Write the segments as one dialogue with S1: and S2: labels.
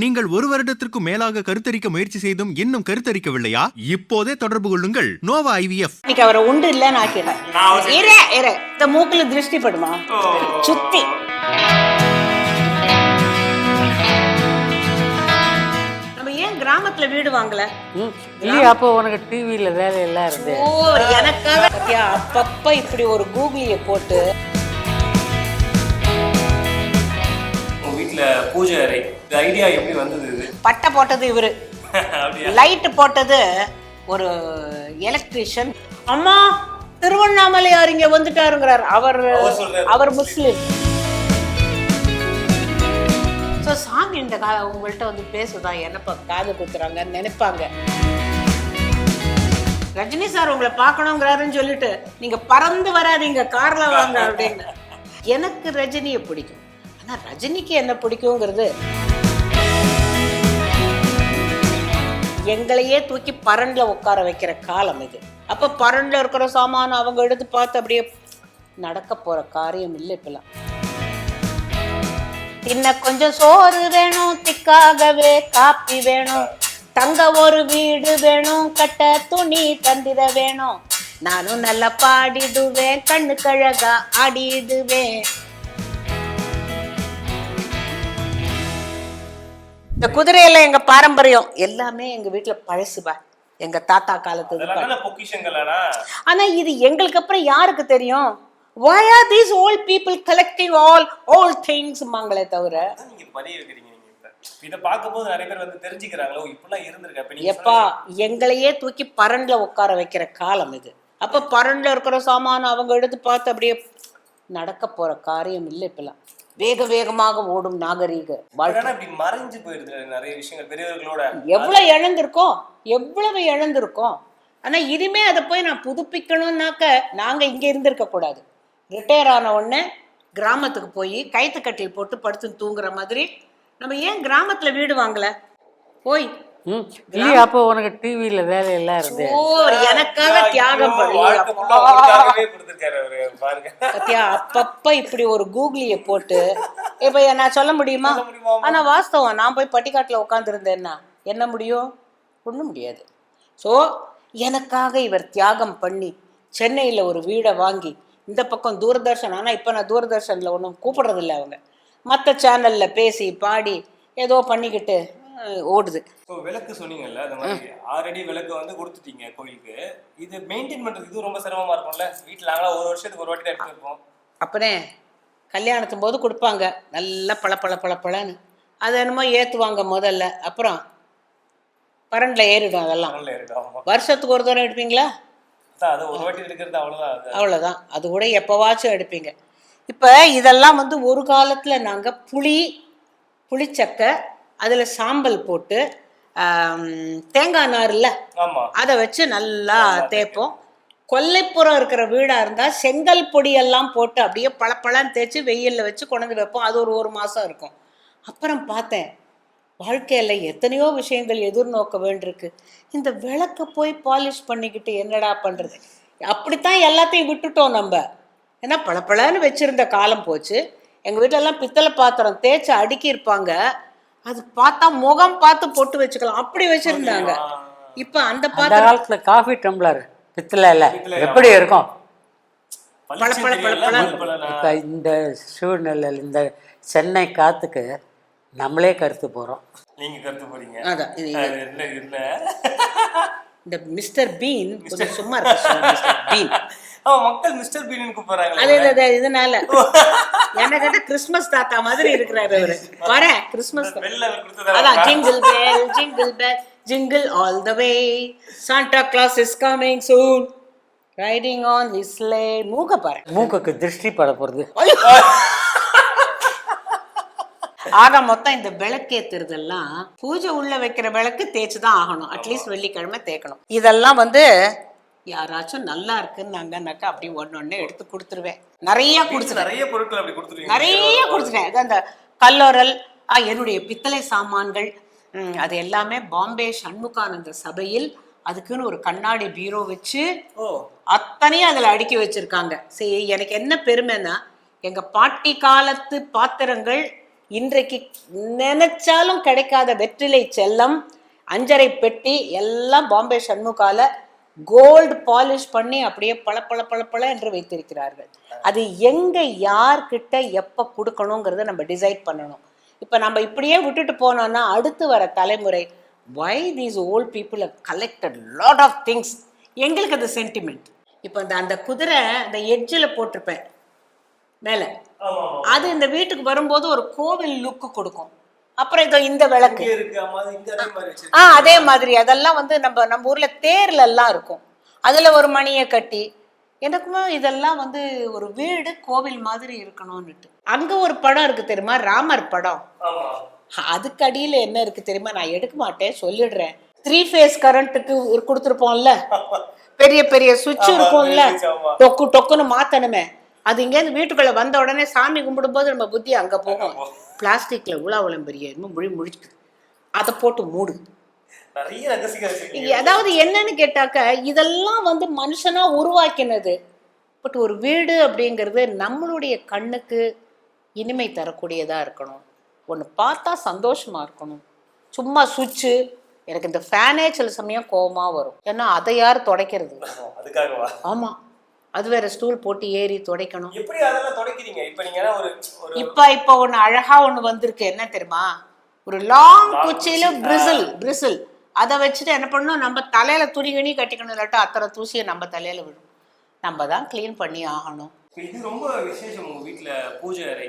S1: நீங்கள் ஒரு வருடத்திற்கு மேலாக கருத்தரிக்க முயற்சி செய்தும் இன்னும் கருத்தரிக்கவில்லையா? இப்போதே தொடர்பு கொள்ளுங்கள் நோவா IVF.
S2: இன்னைக்கு அவரை உண்டு இல்லன்னு ஆக்கிட்டேன். இந்த மூக்குல திருஷ்டி படுமா சுத்தி. நம்ம ஏன் கிராமத்துல வீடு வாங்கல?
S3: இல்லையா, அப்போ உனக்கு டிவியில வேலை எல்லாம் இருந்து
S2: எனக்காக அப்பப்ப இப்படி ஒரு கூகுளிய போட்டு
S4: வீட்டுல பூஜை அறை இந்த ஐடியா எப்படி வந்தது? இது
S2: பட்டை போட்டது இவரு, லைட் போட்டது ஒரு எலக்ட்ரிஷியன். அம்மா திருவண்ணாமலையார் இங்க வந்துட்டாருங்கிறார். அவர் முஸ்லிம். சாமி இந்த உங்கள்கிட்ட வந்து பேசுதான் என்னப்பா காது குத்துறாங்கன்னு நினைப்பாங்க. ரஜினி சார் உங்களை பார்க்கணுங்கிறாருன்னு சொல்லிட்டு நீங்க பறந்து வராதீங்க, கார்ல வாங்க அப்படின்னு. எனக்கு ரஜினியை பிடிக்கும், ஆனா ரஜினிக்கு என்ன பிடிக்குங்கிறது எங்களையே தூக்கி பரண்ல உட்கார வைக்கிற காலம் இது. அப்ப பரண்ல இருக்கிற சாமான அவங்க எடுத்து பார்த்து அப்படியே நடக்க போற காரியம் இல்லை. இப்பெல்லாம் இன்னும் கொஞ்சம் சோறு வேணும், திக்காகவே காப்பி வேணும், தங்க ஒரு வீடு வேணும், கட்ட துணி தந்திர வேணும், நானும் நல்லா பாடிடுவேன், கண்ணு கழகா ஆடிடுவேன். இந்த குதிரையில எங்க பாரம்பரியம் எல்லாமே எங்க வீட்டுல பழசுபா, எங்க தாத்தா காலத்துக்கு. ஆனா இது எங்களுக்கு அப்புறம் யாருக்கு தெரியும்? Why are these old people collecting all old things மங்களே தவிர?
S4: நீங்க பதிய வைக்கிறீங்க. இத பாக்கும்போது நிறைய பேர் வந்து தெரிஞ்சுக்கிறாங்களோ இப்படிலாம் இருந்திருக்கு.
S2: எப்பா எங்களையே தூக்கி பரண்ல உட்கார வைக்கிற காலம் இது. அப்ப பரண்ல இருக்கிற சாமான அவங்க எடுத்து பார்த்து அப்படியே நடக்க போற காரியம் இல்லை. இப்பெல்லாம் வேக வேகமாக ஓடும் நாகரீக வாழ்க்கை
S4: மறைஞ்சு போயிடுது நிறைய விஷயங்கள். பெரியவர்களோட
S2: எவ்வளவு இழந்திருக்கோம். ஆனா இனிமே அதை போய் நான் புதுப்பிக்கணும்னாக்க நாங்க இங்க இருந்திருக்க கூடாது. ரிட்டையர் ஆன உடனே கிராமத்துக்கு போய் கைத்து கட்டில் போட்டு படுத்து தூங்குற மாதிரி நம்ம ஏன் கிராமத்துல வீடு வாங்கல? போய்
S3: இல்லையா, அப்போ உனக்கு டிவியில வேலை எல்லாம் இருந்து
S2: எனக்காக தியாகம் அப்பப்ப இப்படி ஒரு கூகுளிய போட்டு இப்ப நான் சொல்ல முடியுமா? ஆனா வாஸ்தவம், நான் போய் பட்டிக்காட்டுல உட்கார்ந்து இருந்தேன்னா என்ன முடியும்? ஒண்ணும் முடியாது. சோ எனக்காக இவர் தியாகம் பண்ணி சென்னையில ஒரு வீடை வாங்கி இந்த பக்கம் தூர்தர்ஷன். ஆனா இப்ப நான் தூர்தர்ஷன்ல ஒன்றும் கூப்பிடுறது இல்லை, அவங்க மற்ற சேனல்ல பேசி பாடி ஏதோ பண்ணிக்கிட்டு ஓடுது.
S4: விளக்கு சொன்னீங்கல்ல, அந்த மாதிரி ஆல்ரெடி விளக்கு வந்து கொடுத்துட்டீங்க கோயிலுக்கு. இது மெயின்டைன் பண்றது இது ரொம்ப சிரமமா இருக்கும்ல. வீட்டுல நாங்களா ஒரு வருஷத்துக்கு ஒரு வாட்டி தான் எடுத்துருப்போம்.
S2: அப்பனே கல்யாணத்தும் போது கொடுப்பாங்க நல்லா பழப்பழன்னு, அது என்னமோ ஏத்துவாங்க முதல்ல, அப்புறம் பரண்ல ஏறிடும். அதெல்லாம் வருஷத்துக்கு ஒரு தூரம் எடுப்பீங்களா? அவ்வளவுதான். அது கூட எப்பவாச்சும் எடுப்பீங்க. இப்ப இதெல்லாம் வந்து ஒரு காலத்துல நாங்க புளிச்சக்கை அதுல சாம்பல் போட்டு தேங்காய் நார் இல்ல அதை வச்சு நல்லா தேய்ப்போம். கொல்லைப்புறம் இருக்கிற வீடா இருந்தா செங்கல் பொடி எல்லாம் போட்டு அப்படியே பளபளன்னு தேய்ச்சி வெயில்ல வச்சு கொண்டு வைப்போம். அது ஒரு மாசம் இருக்கும். அப்புறம் பார்த்தேன் வாழ்க்கையில எத்தனையோ விஷயங்கள் எதிர்நோக்க வேண்டியிருக்கு. இந்த விளக்க போய் பாலிஷ் பண்ணிக்கிட்டு என்னடா பண்றது? அப்படித்தான் எல்லாத்தையும் விட்டுட்டோம் நம்ம. ஏன்னா பளபளன்னு வச்சிருந்த காலம் போச்சு. எங்க வீட்டுல எல்லாம் பித்தளை பாத்திரம் தேய்ச்சி அடுக்கி இருப்பாங்க. அது பார்த்தா முகம் பார்த்து பொட்டு வச்சுக்கலாம், அப்படி வச்சிருந்தாங்க. இப்ப அந்த
S3: காலத்துல காஃபி டம்ளர் பித்தளை எப்படி இருக்கும்? இப்ப இந்த சூழ்நிலையில் இந்த சென்னை காத்துக்கு நம்மளே கருத்து போறோம்.
S4: நீங்க கருத்து போறீங்க.
S2: அதான் இந்த மிஸ்டர் பீன் கொஞ்சம் சும்மா இருக்கு.
S4: மக்கள் மிஸ்டர் பீன் கூப்பிடுறாங்க.
S2: அதே இதனால என்ன கேட்டா கிறிஸ்மஸ் தாத்தா மாதிரி இருக்கிறாரு அவரு. வர கிறிஸ்மஸ் அதான் jingle bell jingle bell jingle all the way Santa Claus is coming soon riding on his sleigh. மூக்க பாரு,
S3: மூக்குக்கு திருஷ்டி பட போறது.
S2: ஆக மொத்தம் இந்த விளக்கேத்துறதெல்லாம் பூஜை உள்ள வைக்கிற விளக்கு தேய்ச்சுதான் ஆகணும். அட்லீஸ்ட் வெள்ளிக்கிழமை தேய்க்கணும். இதெல்லாம் வந்து யாராச்சும் நல்லா இருக்குன்னாங்கன்னாக்கா அப்படி ஒன்னொன்னு எடுத்து கொடுத்துருவேன். நிறைய கொடுத்துட்டேன். அந்த கல்லோரல் என்னுடைய பித்தளை சாமான்கள் அது எல்லாமே பாம்பே சண்முகானந்த சபையில் அதுக்குன்னு ஒரு கண்ணாடி பீரோ வச்சு அத்தனையும் அதுல அடுக்கி வச்சிருக்காங்க. சரி, எனக்கு என்ன பெருமைன்னா எங்க பாட்டி காலத்து பாத்திரங்கள் இன்றைக்கு நினைச்சாலும் கிடைக்காத வெற்றிலை செல்லம், அஞ்சரை பெட்டி எல்லாம் பாம்பே சண்முகால கோல்டு பாலிஷ் பண்ணி அப்படியே பள பள பள பள என்று வைத்திருக்கிறார்கள். அது எங்க யார்கிட்ட எப்ப கொடுக்கணுங்கிறத நம்ம டிசைட் பண்ணணும். இப்ப நம்ம இப்படியே விட்டுட்டு போனோம்னா அடுத்து வர தலைமுறை why these old people have collected lot of things. எங்களுக்கு அது சென்டிமெண்ட். இப்போ அந்த குதிரை அந்த எட்ஜில் போட்டிருப்பேன் மேலே, அது இந்த வீட்டுக்கு வரும்போது ஒரு கோவில் லுக்கு கொடுக்கும். அப்புறம் இதோ இந்த விளக்கு அதே மாதிரி அதெல்லாம் வந்து நம்ம ஊர்ல தேர்ல எல்லாம் இருக்கும். அதுல ஒரு மணியை கட்டி எனக்குமே இதெல்லாம் வந்து ஒரு வீடு கோவில் மாதிரி இருக்கணும்னுட்டு. அங்க ஒரு படம் இருக்கு தெரியுமா, ராமர் படம். அதுக்கு அடியில என்ன இருக்கு தெரியுமா, நான் எடுக்க மாட்டேன் சொல்லிடுறேன். 3 phase கரண்ட்டுக்கு கொடுத்துருப்போம்ல, பெரிய பெரிய சுவிட்ச் இருக்கும்ல, டொக்கு டொக்குன்னு மாத்தணுமே. அது இங்கேருந்து வீட்டுக்குள்ள வந்த உடனே சாமி கும்பிடும் போது நம்ம புத்தி அங்க போகும். பிளாஸ்டிக்ல உலாவலம் பெரிய முழிக்குது, அதை போட்டு மூடு. அதாவது என்னன்னு கேட்டாக்க இதெல்லாம் வந்து மனுஷனா உருவாக்கினது. பட் ஒரு வீடு அப்படிங்கிறது நம்மளுடைய கண்ணுக்கு இனிமை தரக்கூடியதா இருக்கணும். ஒன்று பார்த்தா சந்தோஷமா இருக்கணும். சும்மா சுவிட்சு, எனக்கு இந்த ஃபேனே சில சமயம் கோவமா வரும். ஏன்னா அதை யார் துடைக்கிறது? ஆமா, அது வேற ஸ்டூல் போட்டு ஏறி துடைக்கணும். இப்ப ஒண்ணு அழகா ஒண்ணு வந்திருக்கு, என்ன தெரியுமா, ஒரு லாங் குச்சியில பிரிசில் அதை வச்சுட்டு என்ன பண்ணணும், நம்ம தலையில துணி கணி கட்டிக்கணும். இல்லாட்டா அத்தனை தூசியை நம்ம தலையில விடும். நம்ம தான் கிளீன் பண்ணி ஆகணும்.
S4: இது ரொம்ப விசேஷம் உங்க வீட்டுல பூஜை அறை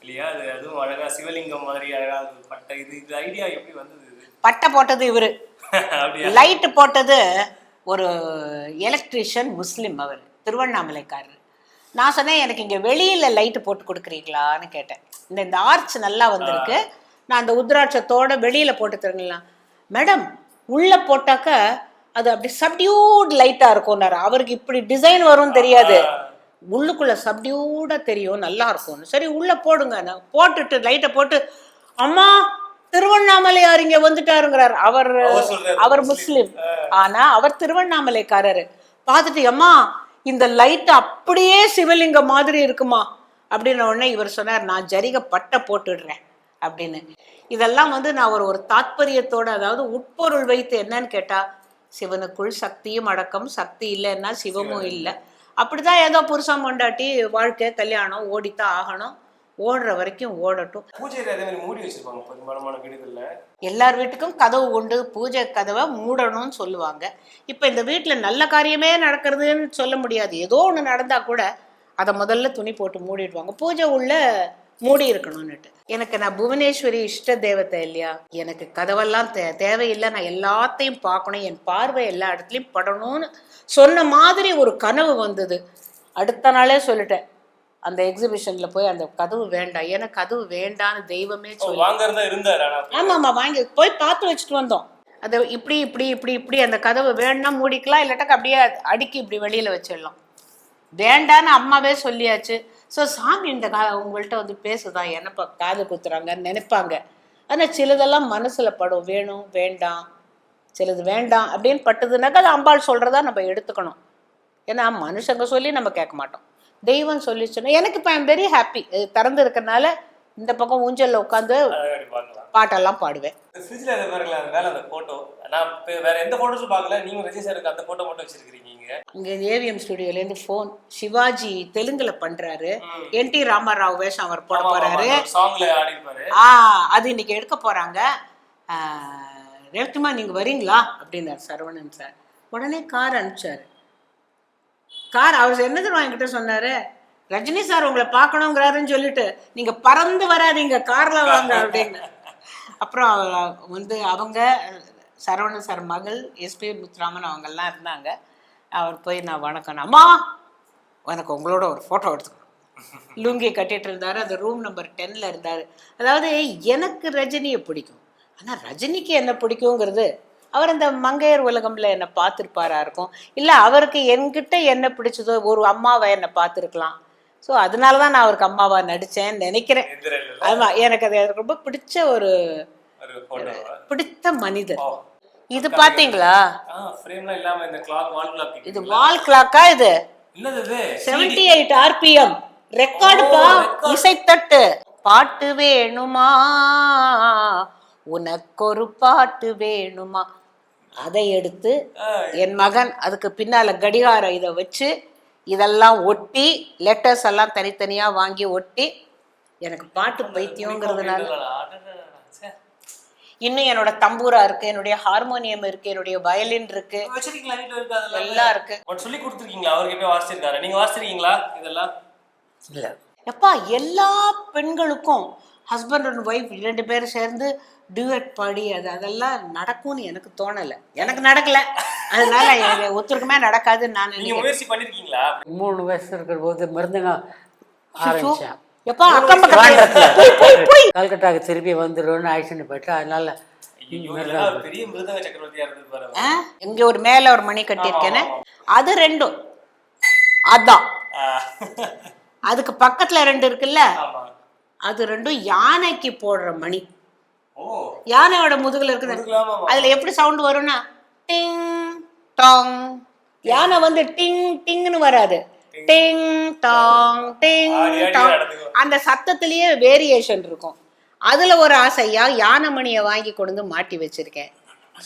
S4: இல்லையா? அதுவும் அழகா சிவலிங்கம் மாதிரி அழகா பட்டை. இது ஐடியா எப்படி வந்தது?
S2: பட்டை போட்டது இவரு, லைட் போட்டது ஒரு எலக்ட்ரீஷியன் முஸ்லிம், அவர் திருவண்ணாமலைக்காரர். நான் சொன்னேன் எனக்கு இங்க வெளியில லைட்டு போட்டு கொடுக்குறீங்களான்னு கேட்டேன். இந்த ஆர்ச் நல்லா வந்திருக்கு, நான் அந்த உத்ராட்சத்தோட வெளியில போட்டு தருங்களேன். மேடம் உள்ள போட்டாக்க அது அப்படி சப்டியூட் லைட்டா இருக்கும்னாரு. அவருக்கு இப்படி டிசைன் வரும்னு தெரியாது, உள்ளுக்குள்ள சப்டியூடா தெரியும், நல்லா இருக்கும். சரி உள்ள போடுங்க. நான் போட்டுட்டு லைட்டை போட்டு, அம்மா திருவண்ணாமலையார் இங்க வந்துட்டாருங்கிறார். அவர் முஸ்லிம், ஆனா அவர் திருவண்ணாமலைக்காரரு. பார்த்துட்டு அம்மா இந்த லைட் அப்படியே சிவலிங்கம் மாதிரி இருக்குமா அப்படின்ன உடனே இவர் சொன்னார், நான் ஜரிகை பட்டை போட்டுடுறேன் அப்படின்னு. இதெல்லாம் வந்து நான் ஒரு தாத்பரியத்தோட, அதாவது உட்பொருள் வைத்து என்னன்னு கேட்டா, சிவனுக்குள் சக்தியும் அடக்கம், சக்தி இல்லைன்னா சிவமும் இல்லை. அப்படிதான் ஏதோ புருஷன் பொண்டாட்டி வாழ்க்கை கல்யாணம் ஓடித்தான் ஆகணும், ஓடுற வரைக்கும் ஓடட்டும். எல்லார் வீட்டுக்கும் கதவு உண்டு, பூஜை கதவை மூடணும்னு சொல்லுவாங்க. இப்ப இந்த வீட்டுல நல்ல காரியமே நடக்கிறதுன்னு சொல்ல முடியாது. ஏதோ ஒண்ணு நடந்தா கூட அதை முதல்ல துணி போட்டு மூடிடுவாங்க, பூஜை உள்ள மூடி இருக்கணும்னுட்டு. எனக்கு நான் புவனேஸ்வரி இஷ்ட தேவதை இல்லையா, எனக்கு கதவெல்லாம் தேவையில்லை, நான் எல்லாத்தையும் பார்க்கணும், என் பார்வை எல்லா இடத்துலையும் படணும்னு சொன்ன மாதிரி ஒரு கனவு வந்தது. அடுத்த நாளே சொல்லிட்டேன், அந்த எக்ஸிபிஷன்ல போய் அந்த கதவு வேண்டாம், எனக்கு கதவு வேண்டான்னு தெய்வமே சொல்லி. ஆமா வாங்கி போய் பார்த்து வச்சுட்டு வந்தோம். அதை இப்படி இப்படி இப்படி இப்படி அந்த கதவு வேணும்னா மூடிக்கலாம், இல்லாட்டாக்க அப்படியே அடுக்கி இப்படி வெளியில வச்சிடலாம். வேண்டான்னு அம்மாவே சொல்லியாச்சு. ஸோ சாமி இந்த உங்கள்கிட்ட வந்து பேசுதான், என்னப்பா காது குத்துறாங்கன்னு நினைப்பாங்க. ஆனால் சிலதெல்லாம் மனசுல படும், வேணும் வேண்டாம், சிலது வேண்டாம் அப்படின்னு பட்டதுனாக்கா அது அம்பாள் சொல்றதா நம்ம எடுத்துக்கணும். ஏன்னா மனுஷங்க சொல்லி நம்ம கேட்க மாட்டோம், தெய்வம் சொல்லிச்சுன்னா. எனக்கு இப்போ ஐம் வெரி ஹாப்பி, திறந்து இருக்கனால இந்த பக்கம் ஊஞ்சல்ல உட்காந்து பாட்டெல்லாம் பாடுவேன். இங்க ஏவிஎம் ஸ்டுடியோலேருந்து ஃபோன், சிவாஜி தெலுங்குல பண்றாரு, என்டி ராமராவ் வேஷம் அவர் போட போறாரு. அது இன்னைக்கு எடுக்க போறாங்க, ரேவதிமா நீங்க வரீங்களா அப்படின்னாரு சரவணன் சார். உடனே கார் அனுப்பிச்சாரு. கார் அவர் என்ன தெரியுமா என்கிட்ட சொன்னாரு, ரஜினி சார் உங்களை பார்க்கணுங்கிறாருன்னு சொல்லிட்டு நீங்க பறந்து வராதீங்க, கார்ல வாங்க அப்படின்னு. அப்புறம் வந்து அவங்க சரவணன் சார் மகள் எஸ்பி முத்துராமன் அவங்கெல்லாம் இருந்தாங்க. அவர் போய் நான் வணக்கம், அம்மா எனக்கு உங்களோட ஒரு ஃபோட்டோ எடுத்துக்கணும். லுங்கி கட்டிட்டு இருந்தாரு, அந்த ரூம் நம்பர் 10ல் இருந்தார். அதாவது எனக்கு ரஜினியை பிடிக்கும், ஆனால் ரஜினிக்கு என்ன பிடிக்குங்கிறது அவர் அந்த மங்கையர் உலகம்ல என்னை பார்த்துருப்பாரா இருக்கும், இல்லை அவருக்கு என்கிட்ட என்ன பிடிச்சதோ ஒரு அம்மாவை என்னை பார்த்துருக்கலாம். ஸோ அதனால தான் நான் அவருக்கு அம்மாவா நடித்தேன்னு நினைக்கிறேன். ஆமாம், எனக்கு அது ரொம்ப பிடிச்ச ஒரு பிடித்த மனிதர். இது பாத்தீங்களா, இது வால் கிளாக்கா, இது 78 RPM ரெக்கார்டுப்பா, இசைத்தட்டு. பாட்டு வேணுமா, உனக்கொரு பாட்டு வேணுமா, அதை எடுத்து என் மகன் அதுக்கு பின்னால கடிகாரம் இதை வச்சு இதெல்லாம் ஒட்டி லெட்டர்ஸ் எல்லாம் தனித்தனியா வாங்கி ஒட்டி, எனக்கு பாட்டு பைத்தியங்கிறதுனால இன்னும் என்னோட தம்பூரா இருக்கு, என்னுடைய ஹார்மோனியம் இருக்கு, என்னுடைய வயலின் இருக்கு, எல்லாம் இருக்கு.
S4: சொல்லி கொடுத்துருக்கீங்களா? அவருக்கு எப்போ வாசிச்சிருக்காரு? நீங்க வாசிச்சிருக்கீங்களா இதெல்லாம்?
S3: இல்லை.
S2: எப்பா எல்லா பெண்களுக்கும் ஹஸ்பண்ட் அண்ட் ஒய்ஃப் 2 பேரும் சேர்ந்து டியூட் பாடி அதெல்லாம் நடக்கும்னு எனக்கு தோணலை, எனக்கு நடக்கல, அதனால எனக்கு ஒத்துருக்குமே நடக்காதுன்னு நான்
S4: நீங்க முயற்சி பண்ணிருக்கீங்களா?
S3: 3 வயசு இருக்கிற போது மருந்துங்க ஆரம்பிச்சேன்.
S2: எப்பா அக்கம் பக்கத்துல
S3: கல்கட்டாவுக்கு திருப்பி வந்துடும்னு ஆக்சிடென்ட் போயிட்டு, அதனால
S4: பெரிய மிருதங்க சக்கரவர்த்தியா இருந்து பாருங்க.
S2: இங்க ஒரு மேல ஒரு மணி கட்டியிருக்கேன்னு, அது 2 அதான். அதுக்கு பக்கத்துல 2 இருக்குல்ல, அது 2 யானைக்கு போடுற மணி. யானையோட முதுகுல இருக்குது, அதுல எப்படி சவுண்ட் வரும்னா டிங் டாங். யானை வந்து டிங் டிங்னு வராது, டிங் டாங் டிங் டாங். அந்த சத்தத்திலேயே வேரியேஷன் இருக்கும். அதுல ஒரு ஆசையா யானை மணியை வாங்கி கொண்டு மாட்டி வச்சிருக்கேன்.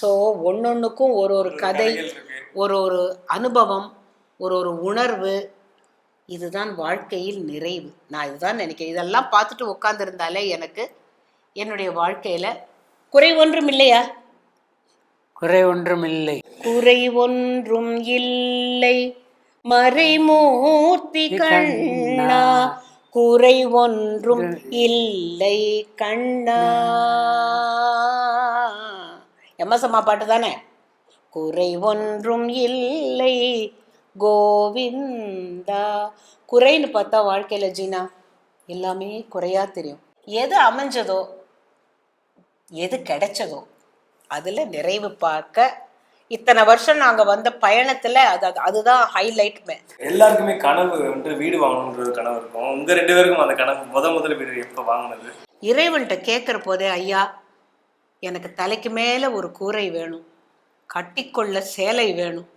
S2: ஸோ ஒன்னொன்னுக்கும் ஒரு ஒரு கதை, ஒரு ஒரு அனுபவம், ஒரு ஒரு உணர்வு. இதுதான் வாழ்க்கையில் நிறைவு. நான் இதுதான் நினைக்கிறேன். இதெல்லாம் பார்த்துட்டு உட்காந்துருந்தாலே எனக்கு என்னுடைய வாழ்க்கையில குறை ஒன்றும் இல்லையா?
S3: குறை ஒன்றும் இல்லை,
S2: குறை ஒன்றும் இல்லை மறைமூர்த்தி கண்ணா, குறை ஒன்றும் இல்லை கண்ணா. எம்எஸ் அம்மா பாட்டு தானே? குறை ஒன்றும் இல்லை கோவிந்தா. குறைன்னு பார்த்தா வாழ்க்கையில ஜீனா எல்லாமே குறையா தெரியும். எது அமைஞ்சதோ, எது கிடைச்சதோ அதுல நிறைவு பார்க்க இத்தனை வருஷம் நாங்க வந்த பயணத்துல அதுதான் ஹைலைட்மே.
S4: எல்லாருக்குமே கனவு வந்து வீடு வாங்கணும்ன்ற கனவு இருக்கும். உங்க 2 பேருக்கும் அந்த கனவு முதல்ல வீடு எப்ப வாங்கினது?
S2: இறைவன்கிட்ட கேட்கிற போதே, ஐயா எனக்கு தலைக்கு மேல ஒரு கூரை வேணும், கட்டிக்கொள்ள சேலை வேணும்,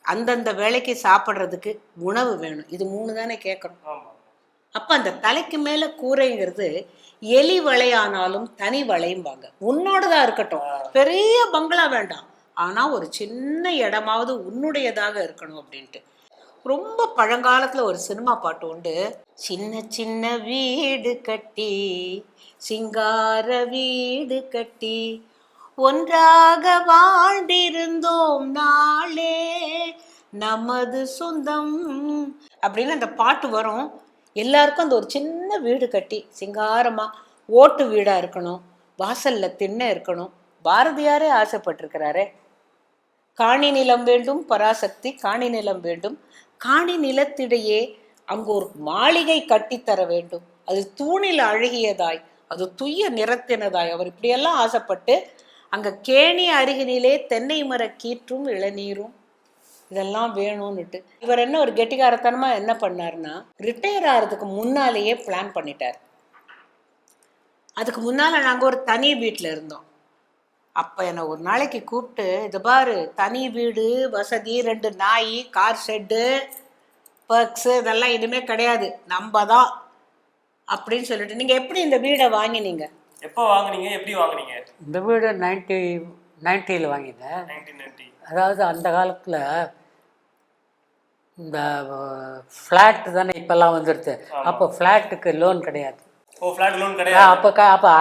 S2: அந்தந்த வேலைக்கு சாப்பிட்றதுக்கு உணவு வேணும், இது 3 தானே கேட்குறோம். அப்ப அந்த தலைக்கு மேல கூரைங்கிறது எலி வளையானாலும் தனி வளையும்பாங்க. உன்னோடதா இருக்கட்டும், பெரிய பங்களா வேண்டாம், ஆனா ஒரு சின்ன இடமாவது உன்னுடையதாக இருக்கணும் அப்படின்ட்டு. ரொம்ப பழங்காலத்துல ஒரு சினிமா பாட்டு உண்டு, சின்ன சின்ன வீடு கட்டி சிங்கார வீடு கட்டி ஒன்றாக வாழ்ந்திருந்தோம் நாளே நமது சொந்தம் அப்படின்னு அந்த பாட்டு வரும். எல்லாருக்கும் அந்த ஒரு சின்ன வீடு கட்டி சிங்காரமா ஓட்டு வீடா இருக்கணும், வாசல்ல திண்ணை இருக்கணும். பாரதியாரே ஆசைப்பட்டிருக்கிறாரே, காணி நிலம் வேண்டும் பராசக்தி, காணி நிலம் வேண்டும், காணி நிலத்திடையே அங்கு ஒரு மாளிகை கட்டித்தர வேண்டும், அது தூணில் அழகியதாய், அது துய்ய நிறத்தினதாய். அவர் இப்படியெல்லாம் ஆசைப்பட்டு அங்க கேணி அருகினிலே தென்னை மர கீற்றும் இளநீரும் இதெல்லாம் வேணும்னுட்டு இவர் என்ன ஒரு கெட்டிக்காரத்தனமா என்ன பண்ணாருன்னா, ரிட்டையர் ஆகிறதுக்கு முன்னாலேயே பிளான் பண்ணிட்டார். அதுக்கு முன்னால நாங்க ஒரு தனி வீட்டுல இருந்தோம். அப்ப என்ன ஒரு நாளைக்கு கூப்பிட்டு, இது பாரு தனி வீடு வசதி, 2 நாய், கார் ஷெட்டு, பர்க்ஸ் இதெல்லாம் இனிமே கிடையாது, நம்ம தான் அப்படின்னு சொல்லிட்டு, நீங்க எப்படி இந்த வீடை வாங்கினீங்க?
S4: எப்போ வாங்குனீங்க? எப்படி வாங்குனீங்க?
S3: இந்த வீடு 90 வாங்கினேன்.
S4: 1990.
S3: அதாவது அந்த காலத்தில் இந்த ஃப்ளாட் தானே இப்போல்லாம் வந்துடுது. அப்போ ஃப்ளாட்டுக்கு லோன் கிடையாது.
S4: ஃப்ளாட் லோன் கிடையாது.
S3: அப்போ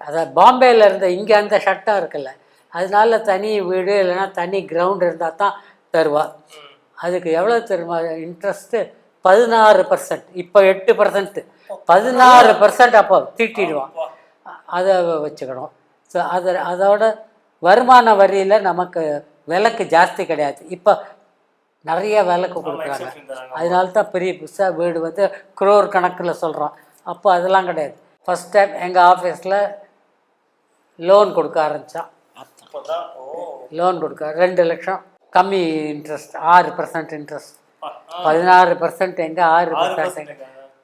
S3: அதான் பாம்பேயில் இருந்த இங்கே அந்த சட்டம் இருக்குல்ல, அதனால தனி வீடு இல்லைன்னா தனி கிரவுண்ட் இருந்தால் தான் தருவா. அதுக்கு எவ்வளோ தருமா இன்ட்ரெஸ்ட்டு? 16%. இப்போ 8%, 16% அப்போ தீட்டிடுவான். அதை வச்சுக்கணும். ஸோ அதோட வருமான வரியில் நமக்கு விலைக்கு ஜாஸ்தி கிடையாது. இப்போ நிறைய விலைக்கு கொடுக்குறாங்க. அதனால தான் பெரிய புதுசாக வீடு வந்து குரோர் கணக்கில் சொல்கிறோம். அப்போ அதெல்லாம் கிடையாது. ஃபஸ்ட் டைம் எங்கள் ஆஃபீஸில் லோன் கொடுக்க ஆரம்பித்தான். லோன் கொடுக்க 2 லட்சம், கம்மி இன்ட்ரெஸ்ட், 6% இன்ட்ரெஸ்ட், 16% எங்கே 6%.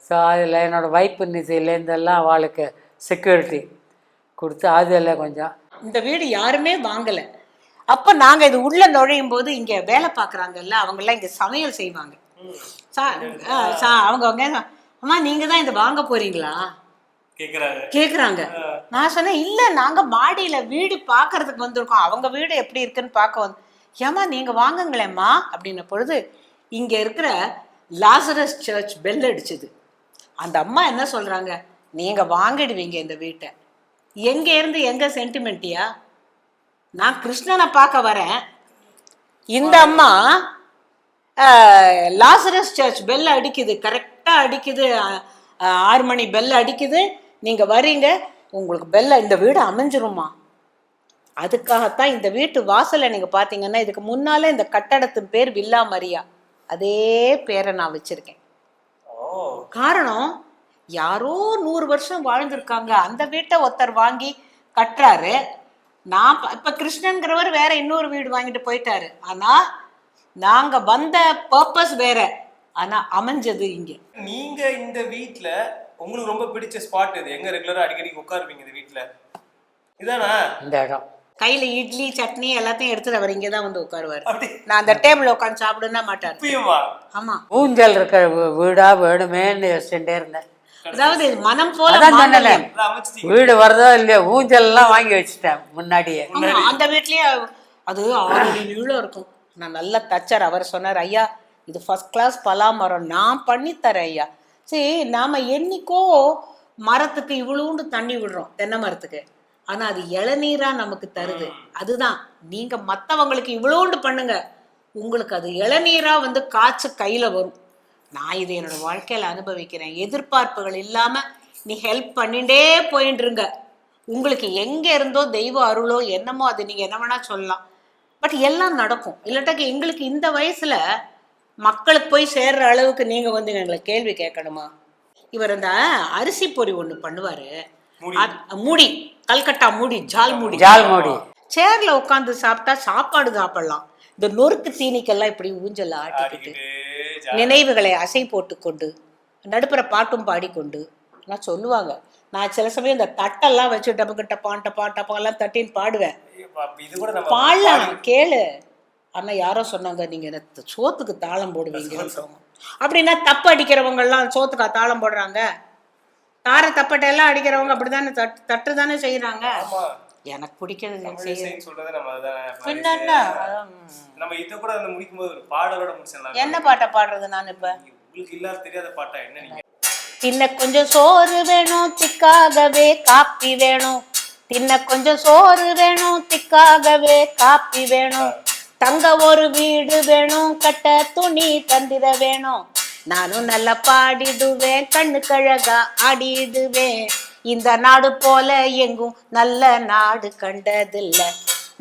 S3: ஸோ அதில் என்னோடய வைப்பு நிதியிலேருந்தெல்லாம் அவளுக்கு செக்யூரிட்டி கொடுத்து அதில் கொஞ்சம்.
S2: இந்த வீடு யாருமே வாங்கலை. அப்போ நாங்கள் இது உள்ளே நுழையும் போது இங்கே வேலை பார்க்குறாங்கல்ல, அவங்கெல்லாம் இங்கே சமையல் செய்வாங்க. அவங்க அம்மா நீங்கள் தான் இதை வாங்க போகிறீங்களா கேக்குறாங்க. நான் சொன்னேன் இல்ல நாங்க மாடியில வீடு பாக்குறதுக்கு வந்திருக்கோம், அவங்க வீடு எப்படி இருக்குன்னு பார்க்க வந்து. ஏமா நீங்க வாங்குங்களேம்மா அப்படின்ன பொழுது இங்க இருக்கிற லாசரஸ் சர்ச் பெல் அடிச்சுது. அந்த அம்மா என்ன சொல்றாங்க, நீங்க வாங்கிடுவீங்க இந்த வீட்டை. எங்க இருந்து எங்க சென்டிமெண்ட்டியா, நான் கிருஷ்ணனை பார்க்க வரேன். இந்த அம்மா லாசரஸ் சர்ச் பெல் அடிக்குது, கரெக்டா அடிக்குது, 6 மணி பெல் அடிக்குது, நீங்க வரீங்க, உங்களுக்கு பெல்ல இந்த வீடு அமைஞ்சிருமா. அதுக்காகத்தான் இந்த வீட்டு வாசலை நீங்க பாத்தீங்கன்னா இதுக்கு முன்னால இந்த கட்டடத்தின் பேர் வில்லா மரியா, அதே பேரை நான் வச்சிருக்கேன். காரணம் யாரோ 100 வருஷம் வாழ்ந்திருக்காங்க, அந்த வீட்டை ஒருத்தர் வாங்கி கட்டுறாரு. நான் இப்ப கிருஷ்ணன்கிறவர் வேற இன்னொரு வீடு வாங்கிட்டு போயிட்டாரு. ஆனா நாங்க வந்த பர்பஸ் வேற, ஆனா அமைஞ்சது இங்க.
S4: நீங்க இந்த வீட்ல உங்களுக்கு ரொம்ப பிடிச்ச ஸ்பாட் இது, எங்க ரெகுலரா அடிக்கடி உட்காருவீங்க இந்த வீட்ல? இதானா
S3: இந்த இடம்.
S2: கையில இட்லி சட்னி எல்லாத்தையும் எடுத்துட்டு அவர் இங்கதான் வந்து உட்காருவாரு. நான் அந்த டேபிள் உட்காந்து சாப்பிடுன்னா மாட்டாரு. ஆமா,
S3: ஊஞ்சல் இருக்கிற வீடா வேணுமேன்னு யோசிச்சுட்டே இருந்தேன்.
S2: அதாவது மனம் போல
S3: வீடு வரதோ இல்லையா, ஊஞ்சல் எல்லாம் வாங்கி வச்சுட்டேன் முன்னாடியே.
S2: அந்த வீட்லயே அது 6 அடி நீளம் இருக்கும். நான் நல்ல தச்சர். அவர் சொன்னார், ஐயா இது ஃபர்ஸ்ட் கிளாஸ் பலாமரம், நான் பண்ணி தரேன் ஐயா. சரி, நாம என்னைக்கோ மரத்துக்கு இவ்வளோண்டு தண்ணி விடுறோம், தென்னை மரத்துக்கு, ஆனா அது இளநீரா நமக்கு தருது. அதுதான் நீங்க மற்றவங்களுக்கு இவ்வளோண்டு பண்ணுங்க, உங்களுக்கு அது இளநீரா வந்து காய்ச்சி கையில வரும். நான் இது என்னோட வாழ்க்கையில அனுபவிக்கிறேன். எதிர்பார்ப்புகள் இல்லாம நீ ஹெல்ப் பண்ணிட்டே போயிட்டுருங்க. உங்களுக்கு எங்க இருந்தோ தெய்வ அருளோ என்னமோ அது நீங்க என்ன வேணா சொல்லலாம், பட் எல்லாம் நடக்கும். இல்லாட்டாக்கி எங்களுக்கு இந்த வயசுல மக்களுக்கு போய் சேர்ற அளவுக்கு நீங்க வந்து எங்களை கேள்வி கேட்கணுமா? இவர் அந்த அரிசி பொரி ஒண்ணு பண்ணுவாரு, மூடி, கல்கட்டா மூடி, ஜால் மூடி, சேர்ல உட்காந்து சாப்பிட்டா சாப்பாடு சாப்பிடலாம். இந்த நொறுக்கு தீனிக்கெல்லாம் இப்படி ஊஞ்சல் ஆட்டிக்கிட்டு நினைவுகளை அசை போட்டு கொண்டு நடுப்புற பாட்டும் பாடிக்கொண்டு நான் சொல்லுவாங்க. நான் சில சமயம் இந்த தட்டெல்லாம் வச்சு டபுக்கிட்ட பாட்டெல்லாம் தட்டின்னு பாடுவேன். பாடலாம், கேளு. ஆனா யாரோ சொன்னாங்க நீங்க எனக்கு சோத்துக்கு தாளம் போடுவீங்கன்னு சொன்னாங்க. அப்படின்னா தப்பு அடிக்கிறவங்க எல்லாம் சோத்துக்கா தாளம் போடுறாங்க? தார தப்பட்டை எல்லாம் அடிக்கிறவங்க அப்படித்தானே தட்டு தானே செய்யறாங்க. எனக்கு பிடிக்கிறது என்ன பாட்டை பாடுறது நான் இப்ப? தின்ன கொஞ்சம் சோறு வேணும் திக்காகவே காப்பி வேணும், தின்ன கொஞ்சம் சோறு வேணும் திக்காகவே காப்பி வேணும், தங்க ஒரு வீடு வேணும் கட்ட துணி தந்திர வேணும், நானும் நல்லா பாடிடுவேன் கண்ணு கழகா ஆடிடுவேன், இந்த நாடு போல எங்கும் நல்ல நாடு கண்டதில்லை,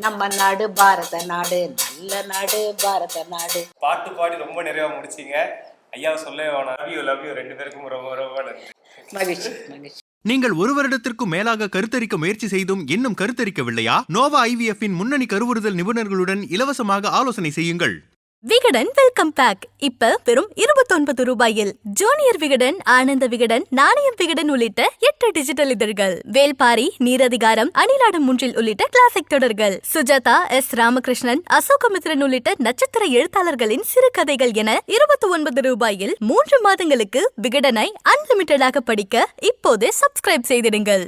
S2: நம்ம நாடு பாரத நாடு, நல்ல நாடு பாரத நாடு.
S4: பாட்டு பாடி ரொம்ப நிறைவா முடிச்சீங்க. ஐயா சொல்லவே வேணாம். லவ் யூ ரெண்டு பேருக்கும் ரொம்ப ரொம்ப
S2: மகிழ்ச்சி மகிழ்ச்சி.
S1: நீங்கள் 1 வருடத்திற்கும் மேலாக கருத்தரிக்க முயற்சி செய்தும் இன்னும் கருத்தரிக்கவில்லையா? நோவா IVF-இன் முன்னணி கருவுறுதல் நிபுணர்களுடன் இலவசமாக ஆலோசனை செய்யுங்கள்.
S5: விகடன் வெல்கம் பேக் இப்ப வெறும் 29 ரூபாயில். ஜூனியர் விகடன், ஆனந்த விகடன், நாணயம் விகடன் உள்ளிட்ட 8 டிஜிட்டல் இதழ்கள், வேல்பாரி, நீரதிகாரம், அணிலாடும் முன்றில் உள்ளிட்ட கிளாசிக் தொடர்கள், சுஜாதா, S. ராமகிருஷ்ணன், அசோகமித்ரன் உள்ளிட்ட நட்சத்திர எழுத்தாளர்களின் சிறுகதைகள் என 29 ரூபாயில் 3 மாதங்களுக்கு விகடனை அன்லிமிட்டடாக படிக்க இப்போதே சப்ஸ்கிரைப் செய்திடுங்கள்.